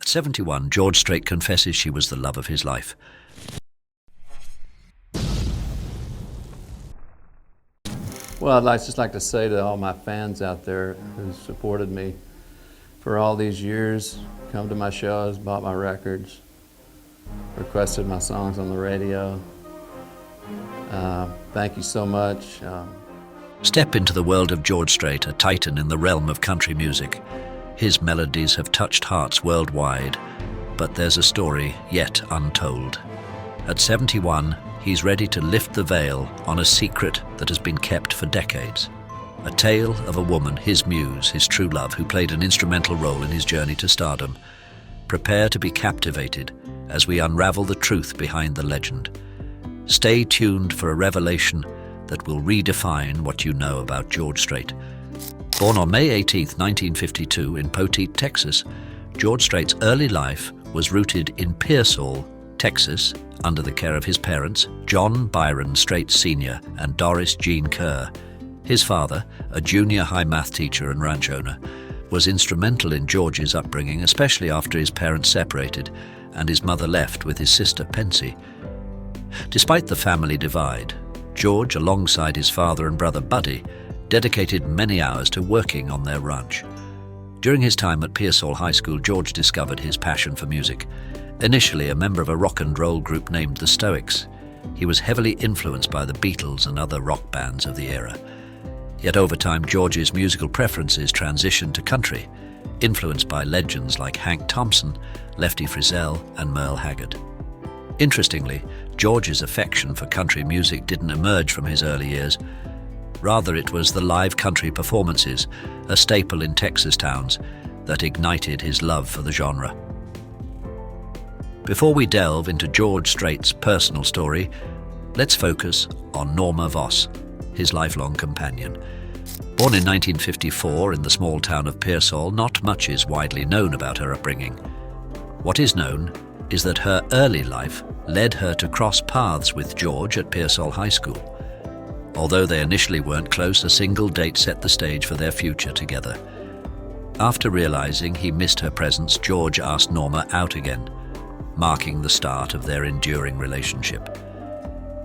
At 71, George Strait confesses she was the love of his life. Well, I'd just like to say to all my fans out there who supported me for all these years, come to my shows, bought my records, requested my songs on the radio. Thank you so much. Step into the world of George Strait, a titan in the realm of country music. His melodies have touched hearts worldwide, but there's a story yet untold. At 71, he's ready to lift the veil on a secret that has been kept for decades. A tale of a woman, his muse, his true love, who played an instrumental role in his journey to stardom. Prepare to be captivated as we unravel the truth behind the legend. Stay tuned for a revelation that will redefine what you know about George Strait. Born on May 18, 1952 in Poteet, Texas, George Strait's early life was rooted in Pearsall, Texas, under the care of his parents, John Byron Strait Sr. and Doris Jean Kerr. His father, a junior high math teacher and ranch owner, was instrumental in George's upbringing, especially after his parents separated and his mother left with his sister Pensy. Despite the family divide, George, alongside his father and brother Buddy, dedicated many hours to working on their ranch. During his time at Pearsall High School, George discovered his passion for music. Initially a member of a rock and roll group named the Stoics, he was heavily influenced by the Beatles and other rock bands of the era. Yet over time, George's musical preferences transitioned to country, influenced by legends like Hank Thompson, Lefty Frizzell, and Merle Haggard. Interestingly, George's affection for country music didn't emerge from his early years. Rather, it was the live country performances, a staple in Texas towns, that ignited his love for the genre. Before we delve into George Strait's personal story, let's focus on Norma Voss, his lifelong companion. Born in 1954 in the small town of Pearsall, not much is widely known about her upbringing. What is known is that her early life led her to cross paths with George at Pearsall High School. Although they initially weren't close, a single date set the stage for their future together. After realizing he missed her presence, George asked Norma out again, marking the start of their enduring relationship.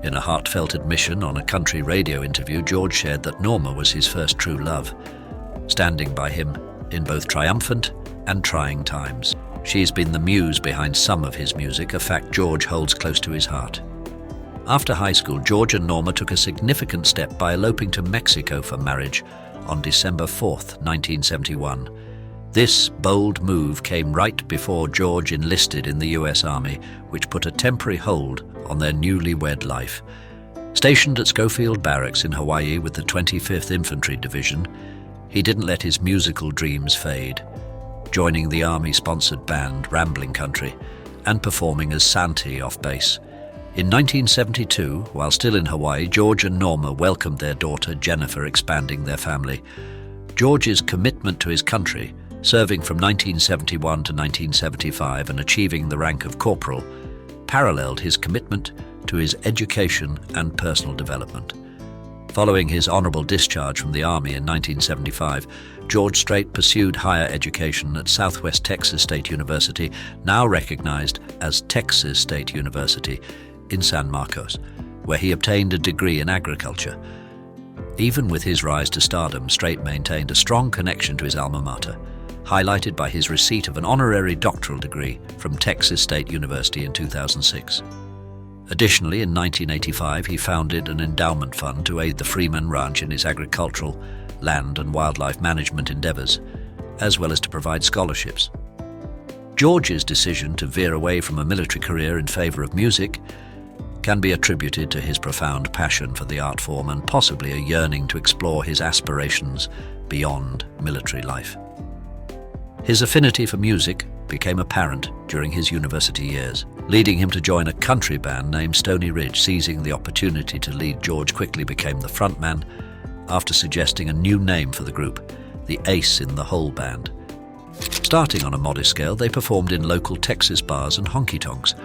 In a heartfelt admission on a country radio interview, George shared that Norma was his first true love, standing by him in both triumphant and trying times. She's been the muse behind some of his music, a fact George holds close to his heart. After high school, George and Norma took a significant step by eloping to Mexico for marriage on December 4, 1971. This bold move came right before George enlisted in the U.S. Army, which put a temporary hold on their newlywed life. Stationed at Schofield Barracks in Hawaii with the 25th Infantry Division, he didn't let his musical dreams fade, joining the Army-sponsored band Rambling Country and performing as Santee off base. In 1972, while still in Hawaii, George and Norma welcomed their daughter Jennifer, expanding their family. George's commitment to his country, serving from 1971 to 1975 and achieving the rank of corporal, paralleled his commitment to his education and personal development. Following his honorable discharge from the Army in 1975, George Strait pursued higher education at Southwest Texas State University, now recognized as Texas State University, in San Marcos, where he obtained a degree in agriculture. Even with his rise to stardom, Strait maintained a strong connection to his alma mater, highlighted by his receipt of an honorary doctoral degree from Texas State University in 2006. Additionally, in 1985, he founded an endowment fund to aid the Freeman Ranch in its agricultural, land and wildlife management endeavors, as well as to provide scholarships. George's decision to veer away from a military career in favor of music can be attributed to his profound passion for the art form and possibly a yearning to explore his aspirations beyond military life. His affinity for music became apparent during his university years, leading him to join a country band named Stony Ridge. Seizing the opportunity to lead, George quickly became the frontman after suggesting a new name for the group, the Ace in the Hole Band. Starting on a modest scale, they performed in local Texas bars and honky-tonks.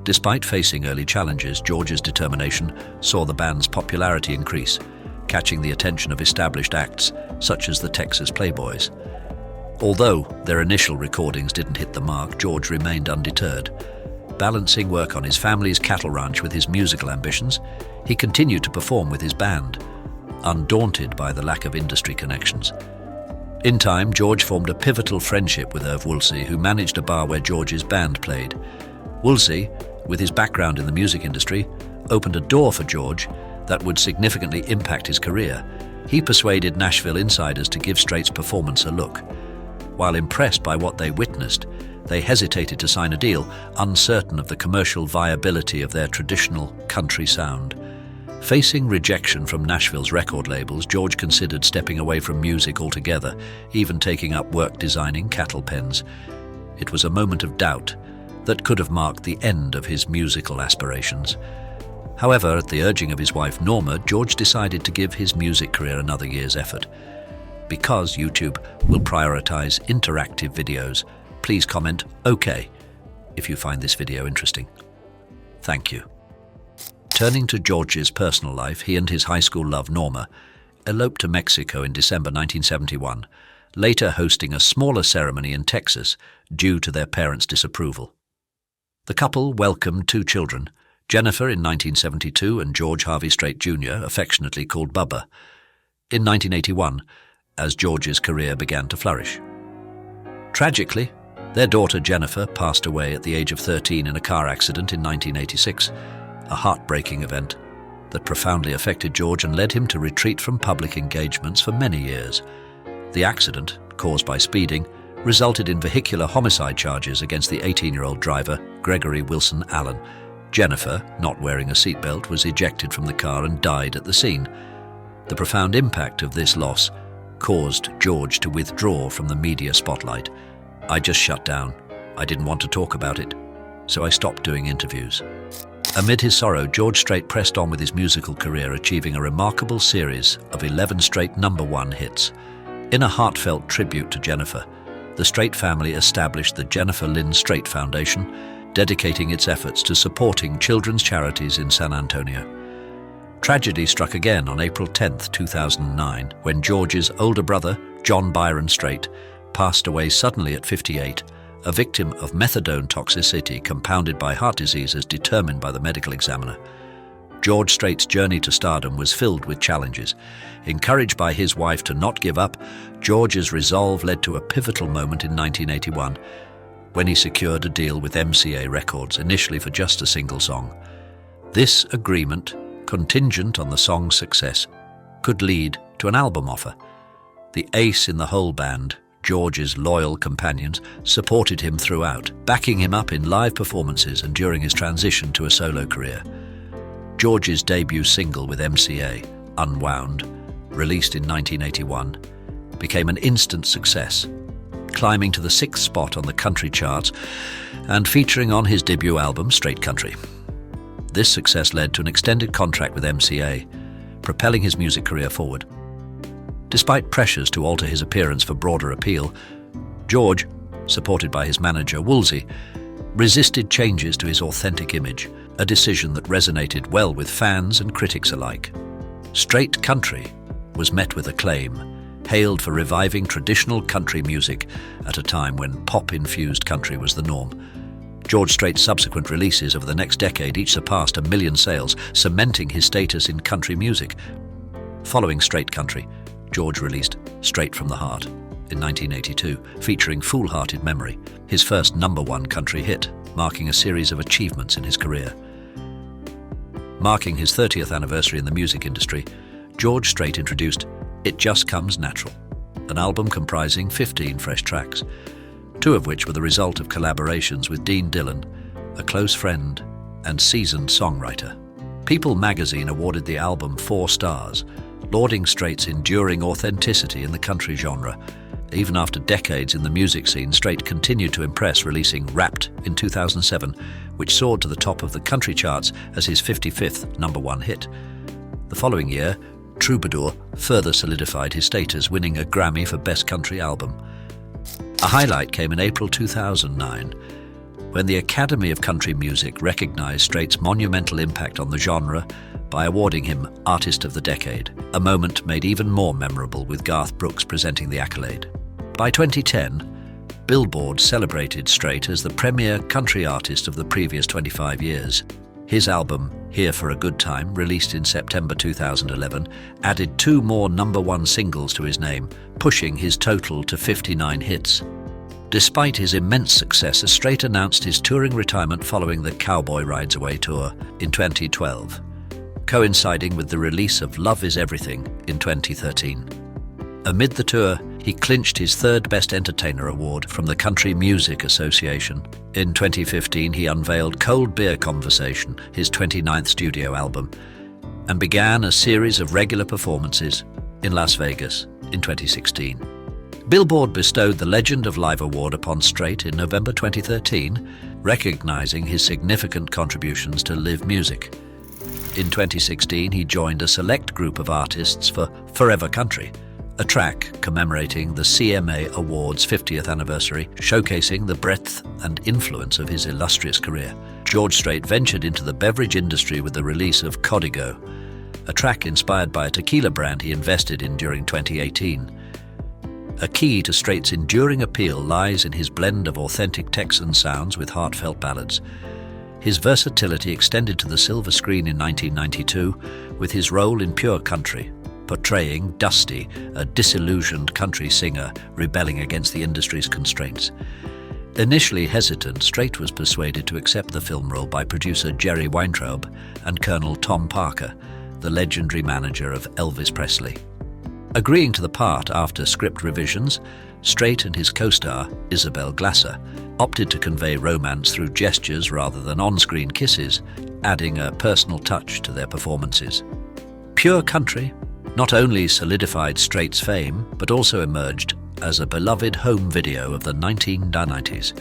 Despite facing early challenges, George's determination saw the band's popularity increase, catching the attention of established acts such as the Texas Playboys. Although their initial recordings didn't hit the mark, George remained undeterred. Balancing work on his family's cattle ranch with his musical ambitions, he continued to perform with his band, undaunted by the lack of industry connections. In time, George formed a pivotal friendship with Irv Woolsey, who managed a bar where George's band played. Woolsey, with his background in the music industry, opened a door for George that would significantly impact his career. He persuaded Nashville insiders to give Strait's performance a look. While impressed by what they witnessed, they hesitated to sign a deal, uncertain of the commercial viability of their traditional country sound. Facing rejection from Nashville's record labels, George considered stepping away from music altogether, even taking up work designing cattle pens. It was a moment of doubt that could have marked the end of his musical aspirations. However, at the urging of his wife Norma, George decided to give his music career another year's effort. Because YouTube will prioritize interactive videos, please comment OK if you find this video interesting. Thank you. Turning to George's personal life, he and his high school love Norma eloped to Mexico in December 1971, later hosting a smaller ceremony in Texas due to their parents' disapproval. The couple welcomed 2 children, Jennifer in 1972 and George Harvey Strait Jr., affectionately called Bubba, in 1981, as George's career began to flourish. Tragically, their daughter Jennifer passed away at the age of 13 in a car accident in 1986, a heartbreaking event that profoundly affected George and led him to retreat from public engagements for many years. The accident, caused by speeding, resulted in vehicular homicide charges against the 18-year-old driver, Gregory Wilson Allen. Jennifer, not wearing a seatbelt, was ejected from the car and died at the scene. The profound impact of this loss caused George to withdraw from the media spotlight. "I just shut down. I didn't want to talk about it, so I stopped doing interviews." Amid his sorrow, George Strait pressed on with his musical career, achieving a remarkable series of 11 straight #1 hits. In a heartfelt tribute to Jennifer, the Strait family established the Jennifer Lynn Strait Foundation, dedicating its efforts to supporting children's charities in San Antonio. Tragedy struck again on April 10, 2009, when George's older brother, John Byron Strait, passed away suddenly at 58, a victim of methadone toxicity compounded by heart disease as determined by the medical examiner. George Strait's journey to stardom was filled with challenges. Encouraged by his wife to not give up, George's resolve led to a pivotal moment in 1981, when he secured a deal with MCA Records, initially for just a single song. This agreement, contingent on the song's success, could lead to an album offer. The ace in the whole band, George's loyal companions, supported him throughout, backing him up in live performances and during his transition to a solo career. George's debut single with MCA, Unwound, released in 1981, became an instant success, climbing to the 6th spot on the country charts and featuring on his debut album, Strait Country. This success led to an extended contract with MCA, propelling his music career forward. Despite pressures to alter his appearance for broader appeal, George, supported by his manager Woolsey, resisted changes to his authentic image, a decision that resonated well with fans and critics alike. Strait Country was met with acclaim, hailed for reviving traditional country music at a time when pop-infused country was the norm. George Strait's subsequent releases over the next decade each surpassed 1 million sales, cementing his status in country music. Following Strait Country, George released Straight from the Heart in 1982, featuring Foolhearted Memory, his first #1 country hit, marking a series of achievements in his career. Marking his 30th anniversary in the music industry, George Strait introduced It Just Comes Natural, an album comprising 15 fresh tracks, 2 of which were the result of collaborations with Dean Dillon, a close friend and seasoned songwriter. People magazine awarded the album 4 stars, lauding Strait's enduring authenticity in the country genre. Even after decades in the music scene, Strait continued to impress, releasing Wrapped in 2007, which soared to the top of the country charts as his 55th #1 hit. The following year, Troubadour further solidified his status, winning a Grammy for Best Country Album. A highlight came in April 2009, when the Academy of Country Music recognized Strait's monumental impact on the genre by awarding him Artist of the Decade, a moment made even more memorable with Garth Brooks presenting the accolade. By 2010, Billboard celebrated Strait as the premier country artist of the previous 25 years. His album, Here for a Good Time, released in September 2011, added 2 more #1 singles to his name, pushing his total to 59 hits. Despite his immense success, Strait announced his touring retirement following the Cowboy Rides Away tour in 2012, coinciding with the release of Love Is Everything in 2013. Amid the tour, he clinched his 3rd Best Entertainer award from the Country Music Association. In 2015, he unveiled Cold Beer Conversation, his 29th studio album, and began a series of regular performances in Las Vegas in 2016. Billboard bestowed the Legend of Live Award upon Strait in November 2013, recognizing his significant contributions to live music. In 2016, he joined a select group of artists for Forever Country, a track commemorating the CMA Awards' 50th anniversary, showcasing the breadth and influence of his illustrious career. George Strait ventured into the beverage industry with the release of Código, a track inspired by a tequila brand he invested in during 2018. A key to Strait's enduring appeal lies in his blend of authentic Texan sounds with heartfelt ballads. His versatility extended to the silver screen in 1992 with his role in Pure Country, portraying Dusty, a disillusioned country singer rebelling against the industry's constraints. Initially hesitant, Strait was persuaded to accept the film role by producer Jerry Weintraub and Colonel Tom Parker, the legendary manager of Elvis Presley. Agreeing to the part after script revisions, Strait and his co-star, Isabel Glasser, opted to convey romance through gestures rather than on-screen kisses, adding a personal touch to their performances. Pure Country not only solidified Strait's fame, but also emerged as a beloved home video of the 1990s.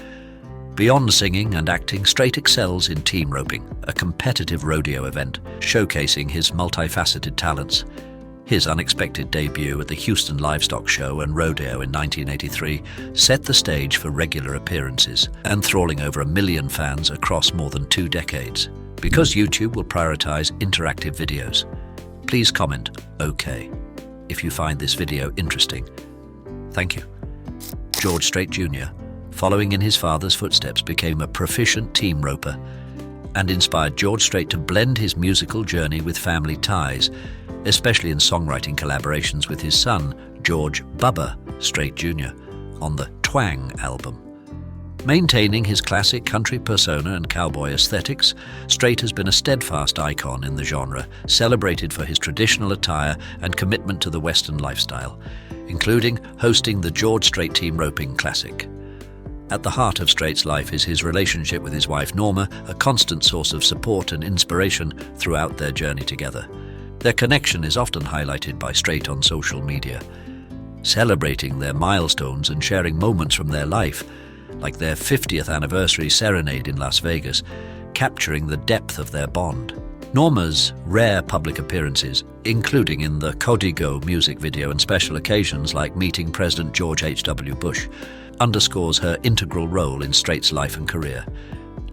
Beyond singing and acting, Strait excels in team roping, a competitive rodeo event showcasing his multifaceted talents. His unexpected debut at the Houston Livestock Show and Rodeo in 1983 set the stage for regular appearances, enthralling over 1 million fans across more than 2 decades. Because YouTube will prioritize interactive videos, please comment OK if you find this video interesting. Thank you. George Strait Jr., following in his father's footsteps, became a proficient team roper and inspired George Strait to blend his musical journey with family ties, especially in songwriting collaborations with his son, George Bubba Strait Jr., on the Twang album. Maintaining his classic country persona and cowboy aesthetics, Strait has been a steadfast icon in the genre, celebrated for his traditional attire and commitment to the Western lifestyle, including hosting the George Strait Team Roping Classic. At the heart of Strait's life is his relationship with his wife Norma, a constant source of support and inspiration throughout their journey together. Their connection is often highlighted by Strait on social media, celebrating their milestones and sharing moments from their life, like their 50th anniversary serenade in Las Vegas, capturing the depth of their bond. Norma's rare public appearances, including in the Código music video and special occasions like meeting President George H.W. Bush, underscores her integral role in Strait's life and career.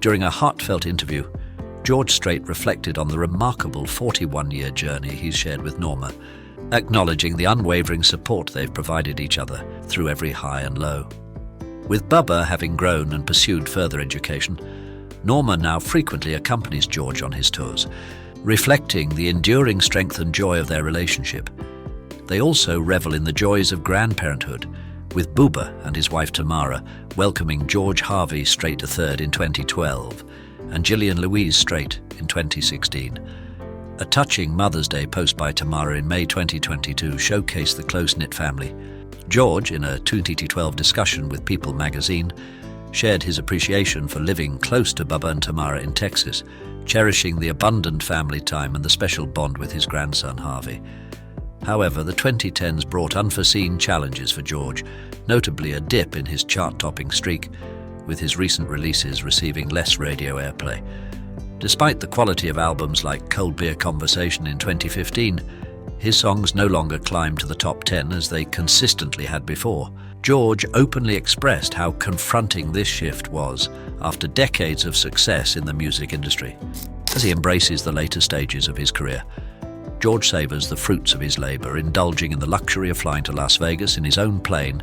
During a heartfelt interview, George Strait reflected on the remarkable 41-year journey he's shared with Norma, acknowledging the unwavering support they've provided each other through every high and low. With Bubba having grown and pursued further education, Norma now frequently accompanies George on his tours, reflecting the enduring strength and joy of their relationship. They also revel in the joys of grandparenthood, with Bubba and his wife Tamara welcoming George Harvey Strait III in 2012 and Gillian Louise Strait in 2016. A touching Mother's Day post by Tamara in May 2022 showcased the close-knit family. George, in a 2012 discussion with People magazine, shared his appreciation for living close to Bubba and Tamara in Texas, cherishing the abundant family time and the special bond with his grandson Harvey. However, the 2010s brought unforeseen challenges for George, notably a dip in his chart-topping streak, with his recent releases receiving less radio airplay. Despite the quality of albums like Cold Beer Conversation in 2015, his songs no longer climbed to the top 10 as they consistently had before. George openly expressed how confronting this shift was after decades of success in the music industry. As he embraces the later stages of his career, George savors the fruits of his labor, indulging in the luxury of flying to Las Vegas in his own plane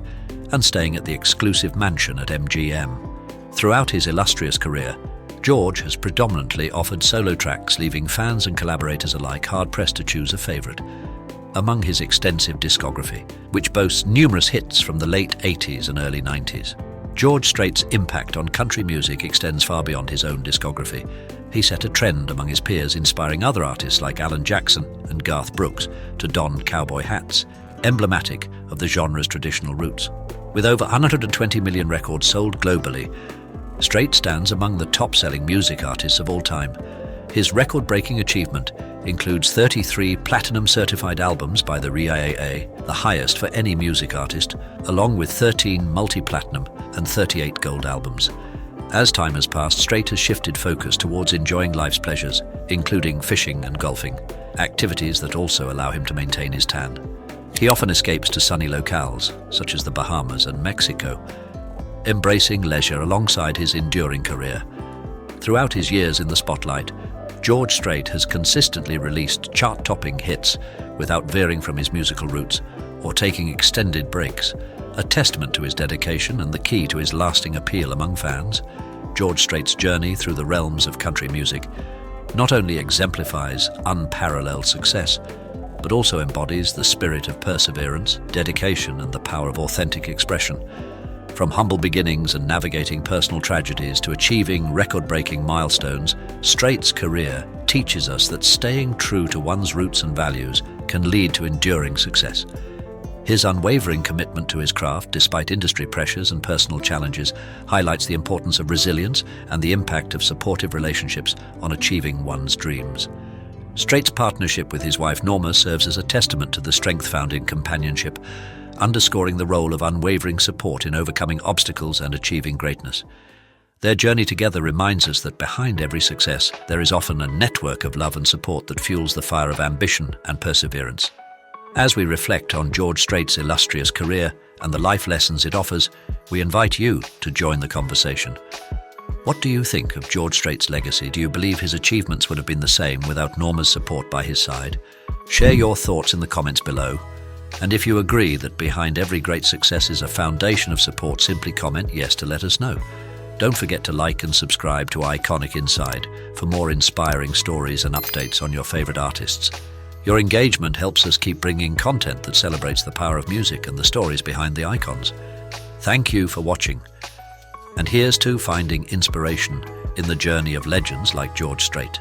and staying at the exclusive mansion at MGM. Throughout his illustrious career, George has predominantly offered solo tracks, leaving fans and collaborators alike hard-pressed to choose a favorite. Among his extensive discography, which boasts numerous hits from the late 80s and early 90s, George Strait's impact on country music extends far beyond his own discography. He set a trend among his peers, inspiring other artists like Alan Jackson and Garth Brooks to don cowboy hats, emblematic of the genre's traditional roots. With over 120 million records sold globally, Strait stands among the top-selling music artists of all time. His record-breaking achievement includes 33 platinum-certified albums by the RIAA, the highest for any music artist, along with 13 multi-platinum and 38 gold albums. As time has passed, Strait has shifted focus towards enjoying life's pleasures, including fishing and golfing, activities that also allow him to maintain his tan. He often escapes to sunny locales, such as the Bahamas and Mexico, embracing leisure alongside his enduring career. Throughout his years in the spotlight, George Strait has consistently released chart-topping hits without veering from his musical roots or taking extended breaks, a testament to his dedication and the key to his lasting appeal among fans. George Strait's journey through the realms of country music not only exemplifies unparalleled success, but also embodies the spirit of perseverance, dedication, and the power of authentic expression. From humble beginnings and navigating personal tragedies to achieving record-breaking milestones, Strait's career teaches us that staying true to one's roots and values can lead to enduring success. His unwavering commitment to his craft, despite industry pressures and personal challenges, highlights the importance of resilience and the impact of supportive relationships on achieving one's dreams. Strait's partnership with his wife Norma serves as a testament to the strength found in companionship, underscoring the role of unwavering support in overcoming obstacles and achieving greatness. Their journey together reminds us that behind every success, there is often a network of love and support that fuels the fire of ambition and perseverance. As we reflect on George Strait's illustrious career and the life lessons it offers, we invite you to join the conversation. What do you think of George Strait's legacy? Do you believe his achievements would have been the same without Norma's support by his side? Share your thoughts in the comments below. And if you agree that behind every great success is a foundation of support, simply comment yes to let us know. Don't forget to like and subscribe to Iconic for more inspiring stories and updates on your favorite artists. Your engagement helps us keep bringing content that celebrates the power of music and the stories behind the icons. Thank you for watching. And here's to finding inspiration in the journey of legends like George Strait.